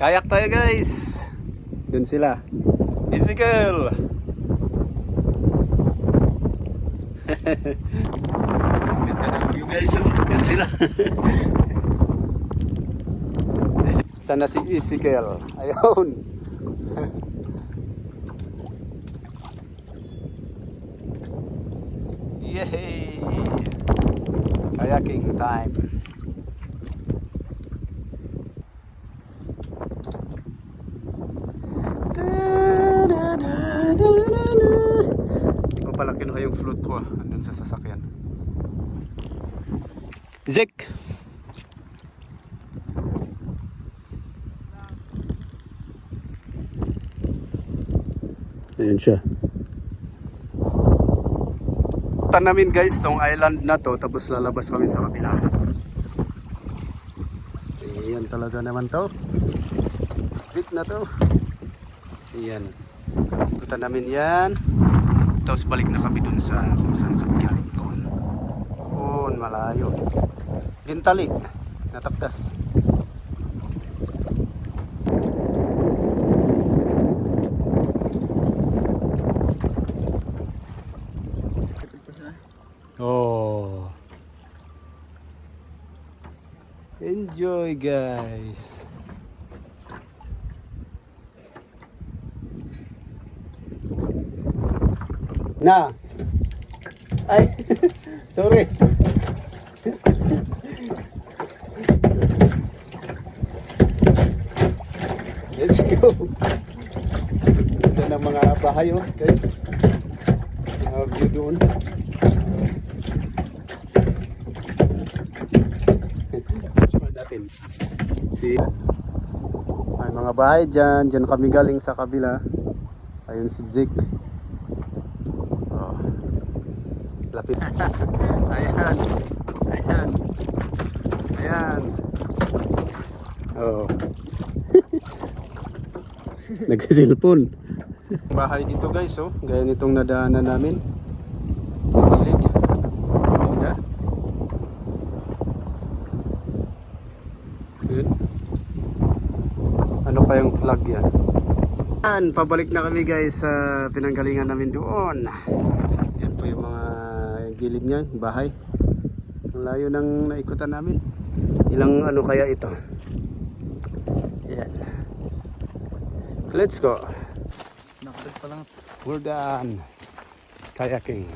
Kayak tayo guys. Dun sila. Ezekiel. Ganda ng view guys. Dun sila. Sana si Ezekiel. Ayun. Yay! Kayaking time. Hindi ko pala kinuha yung flute ko. Andun sa sasakyan. Zek! Ayan siya. Punta namin guys tong island na to, tapos lalabas kami sa kabila. Ayan talaga naman to. Big na to. Ayan. Punta namin yan. Tapos balik na kami dun sa kung saan kami galing doon. Doon malayo. Gintali. Natapdas. Oh. Enjoy guys. Na. Ay. Sorry. Let's go. Ito ng mga bahay oh, guys. View doon. See? May mga bahay dyan. Dyan kami galing sa kabila. Ayun si Zik. Oh. Lapit. Ayan. Ayan. Ayan. Oh. Nagsisilpon. Bahay dito guys oh. Gaya nitong nadaanan namin. Sa gilid. Ganda. Ano pa yung flag yan? Pabalik na kami guys sa pinanggalingan namin doon. Yan po yung mga gilid niya, bahay. Ang layo ng naikutan namin. Ilang ano kaya ito? Yan. Let's go. We're done. Kayaking.